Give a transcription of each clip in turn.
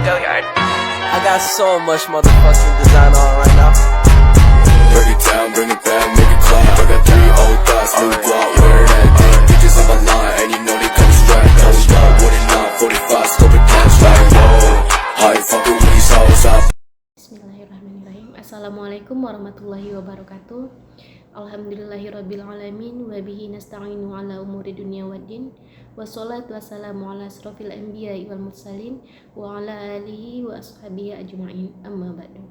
I got so much motherfucking design on right now. Break it down, bring it back, make it clap. I got 3 old thoughts, new guap, wear that thing. Bitches on my line, and you know they come strapped. Hold up, what it not, 45, scope it cash like whoa. How you fucking with these hoes up? Bismillahirrahmanirrahim. Assalamualaikum warahmatullahi wabarakatuh. Alhamdulillahirrabbilalamin. Wabihi nasta'inu ala umuri dunia waddin. Wassalatu wassalamu ala asrafil anbiya'i wal mursalin. Wa ala alihi wa ashabihi ajma'in. Amma ba'du.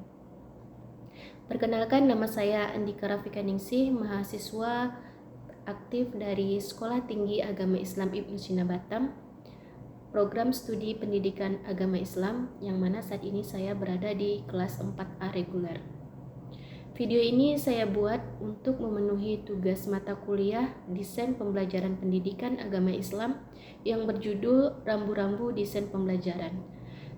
Perkenalkan, nama saya Andika Rafika Ningsih, mahasiswa aktif dari Sekolah Tinggi Agama Islam Ibnu Sina Batam, program studi pendidikan agama Islam, yang mana saat ini saya berada di kelas 4A reguler. Video ini saya buat untuk memenuhi tugas mata kuliah Desain Pembelajaran Pendidikan Agama Islam yang berjudul Rambu-Rambu Desain Pembelajaran.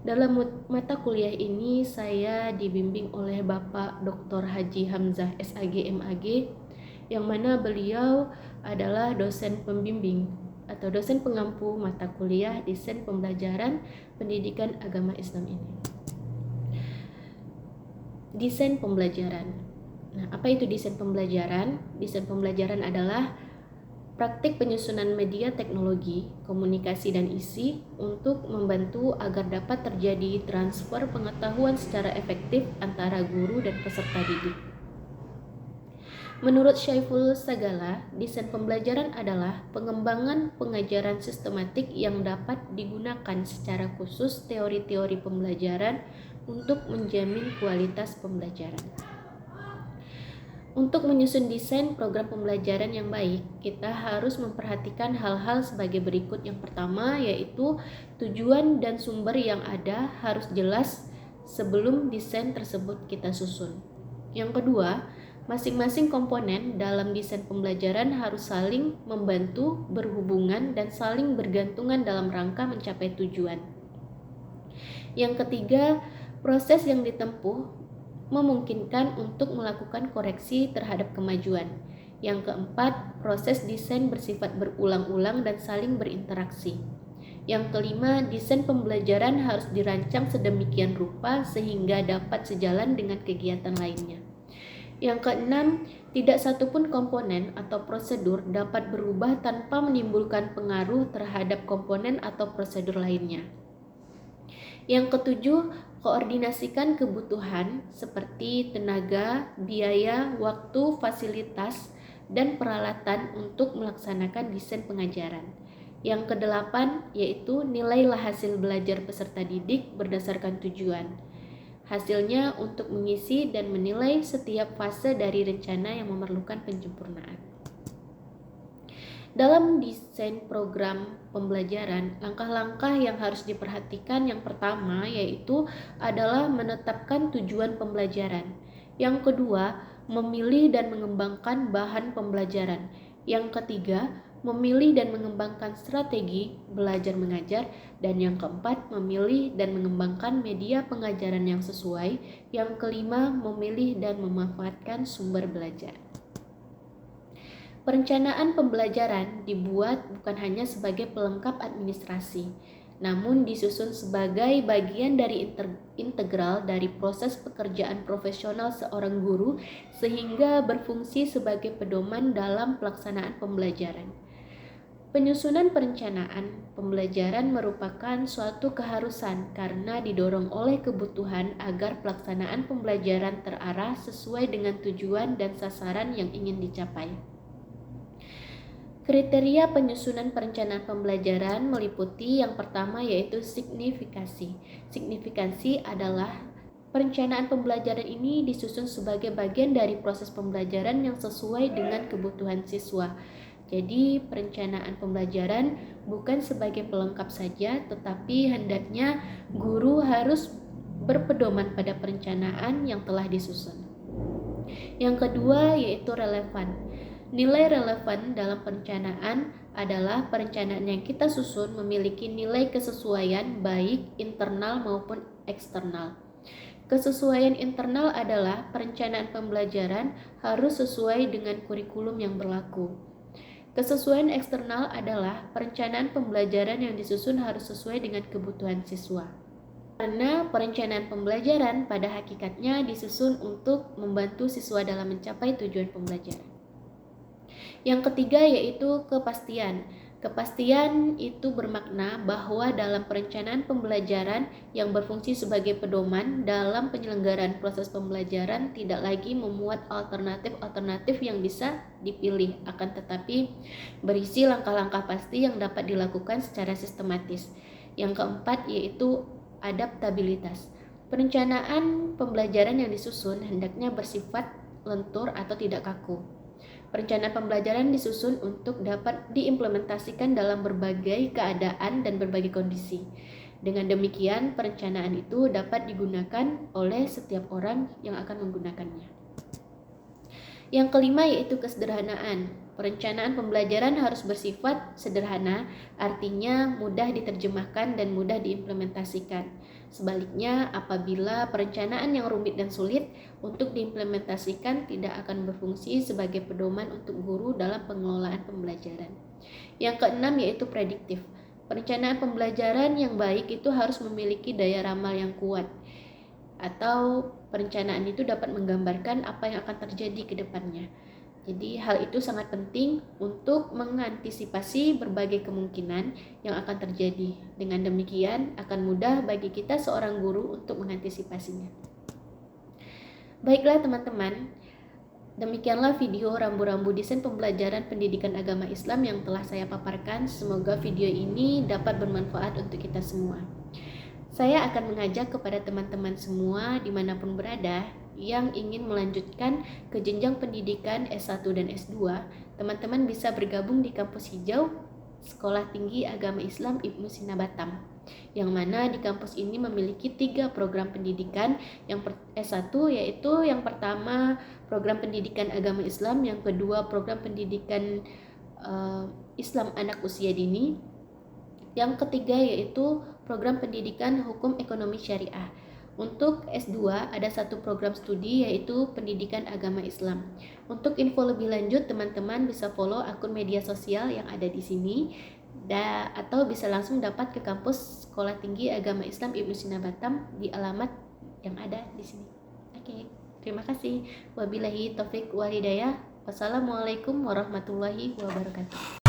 Dalam mata kuliah ini saya dibimbing oleh Bapak Dr. Haji Hamzah SAG MAG, yang mana beliau adalah dosen pembimbing atau dosen pengampu mata kuliah Desain Pembelajaran Pendidikan Agama Islam ini. Desain pembelajaran. Nah, apa itu desain pembelajaran? Desain pembelajaran adalah praktik penyusunan media teknologi, komunikasi dan isi untuk membantu agar dapat terjadi transfer pengetahuan secara efektif antara guru dan peserta didik. Menurut Syaiful Sagala, desain pembelajaran adalah pengembangan pengajaran sistematik yang dapat digunakan secara khusus teori-teori pembelajaran untuk menjamin kualitas pembelajaran. Untuk menyusun desain program pembelajaran yang baik, kita harus memperhatikan hal-hal sebagai berikut. Yang pertama yaitu tujuan dan sumber yang ada harus jelas sebelum desain tersebut kita susun. Yang kedua, masing-masing komponen dalam desain pembelajaran harus saling membantu, berhubungan, dan saling bergantungan dalam rangka mencapai tujuan. Yang ketiga, proses yang ditempuh memungkinkan untuk melakukan koreksi terhadap kemajuan. Yang keempat, proses desain bersifat berulang-ulang dan saling berinteraksi. Yang kelima, desain pembelajaran harus dirancang sedemikian rupa sehingga dapat sejalan dengan kegiatan lainnya. Yang keenam, tidak satupun komponen atau prosedur dapat berubah tanpa menimbulkan pengaruh terhadap komponen atau prosedur lainnya. Yang ketujuh, koordinasikan kebutuhan seperti tenaga, biaya, waktu, fasilitas, dan peralatan untuk melaksanakan desain pengajaran. Yang kedelapan, yaitu nilailah hasil belajar peserta didik berdasarkan tujuan. Hasilnya untuk mengisi dan menilai setiap fase dari rencana yang memerlukan penyempurnaan. Dalam desain program pembelajaran, langkah-langkah yang harus diperhatikan yang pertama yaitu adalah menetapkan tujuan pembelajaran. Yang kedua, memilih dan mengembangkan bahan pembelajaran. Yang ketiga, memilih dan mengembangkan strategi belajar mengajar. Dan yang keempat, memilih dan mengembangkan media pengajaran yang sesuai. Yang kelima, memilih dan memanfaatkan sumber belajar. Perencanaan pembelajaran dibuat bukan hanya sebagai pelengkap administrasi, namun disusun sebagai bagian dari integral dari proses pekerjaan profesional seorang guru sehingga berfungsi sebagai pedoman dalam pelaksanaan pembelajaran. Penyusunan perencanaan pembelajaran merupakan suatu keharusan karena didorong oleh kebutuhan agar pelaksanaan pembelajaran terarah sesuai dengan tujuan dan sasaran yang ingin dicapai. Kriteria penyusunan perencanaan pembelajaran meliputi yang pertama yaitu signifikansi. Signifikansi adalah perencanaan pembelajaran ini disusun sebagai bagian dari proses pembelajaran yang sesuai dengan kebutuhan siswa. Jadi perencanaan pembelajaran bukan sebagai pelengkap saja, tetapi hendaknya guru harus berpedoman pada perencanaan yang telah disusun. Yang kedua yaitu relevan. Nilai relevan dalam perencanaan adalah perencanaan yang kita susun memiliki nilai kesesuaian baik internal maupun eksternal. Kesesuaian internal adalah perencanaan pembelajaran harus sesuai dengan kurikulum yang berlaku. Kesesuaian eksternal adalah perencanaan pembelajaran yang disusun harus sesuai dengan kebutuhan siswa. Karena perencanaan pembelajaran pada hakikatnya disusun untuk membantu siswa dalam mencapai tujuan pembelajaran. Yang ketiga yaitu kepastian. Kepastian itu bermakna bahwa dalam perencanaan pembelajaran yang berfungsi sebagai pedoman dalam penyelenggaraan proses pembelajaran tidak lagi memuat alternatif-alternatif yang bisa dipilih, akan tetapi berisi langkah-langkah pasti yang dapat dilakukan secara sistematis. Yang keempat yaitu adaptabilitas. Perencanaan pembelajaran yang disusun hendaknya bersifat lentur atau tidak kaku. Perencanaan pembelajaran disusun untuk dapat diimplementasikan dalam berbagai keadaan dan berbagai kondisi. Dengan demikian, perencanaan itu dapat digunakan oleh setiap orang yang akan menggunakannya. Yang kelima yaitu kesederhanaan. Perencanaan pembelajaran harus bersifat sederhana, artinya mudah diterjemahkan dan mudah diimplementasikan. Sebaliknya, apabila perencanaan yang rumit dan sulit untuk diimplementasikan tidak akan berfungsi sebagai pedoman untuk guru dalam pengelolaan pembelajaran. Yang keenam yaitu prediktif. Perencanaan pembelajaran yang baik itu harus memiliki daya ramal yang kuat, atau perencanaan itu dapat menggambarkan apa yang akan terjadi ke depannya. Jadi hal itu sangat penting untuk mengantisipasi berbagai kemungkinan yang akan terjadi. Dengan demikian akan mudah bagi kita seorang guru untuk mengantisipasinya. Baiklah teman-teman, demikianlah video rambu-rambu desain pembelajaran pendidikan agama Islam yang telah saya paparkan. Semoga video ini dapat bermanfaat untuk kita semua. Saya akan mengajak kepada teman-teman semua dimanapun berada yang ingin melanjutkan ke jenjang pendidikan S1 dan S2, teman-teman bisa bergabung di kampus hijau Sekolah Tinggi Agama Islam Ibnu Sina Batam, yang mana di kampus ini memiliki 3 program pendidikan. Yang S1 yaitu yang pertama program pendidikan agama Islam, yang kedua program pendidikan Islam anak usia dini, yang ketiga yaitu program pendidikan hukum ekonomi syariah. Untuk S2 ada 1 program studi yaitu pendidikan agama Islam. Untuk info lebih lanjut teman-teman bisa follow akun media sosial yang ada di sini atau bisa langsung dapat ke kampus Sekolah Tinggi Agama Islam Ibnu Sina Batam di alamat yang ada di sini. Oke, terima kasih. Wabillahi taufik wal hidayah. Wassalamualaikum warahmatullahi wabarakatuh.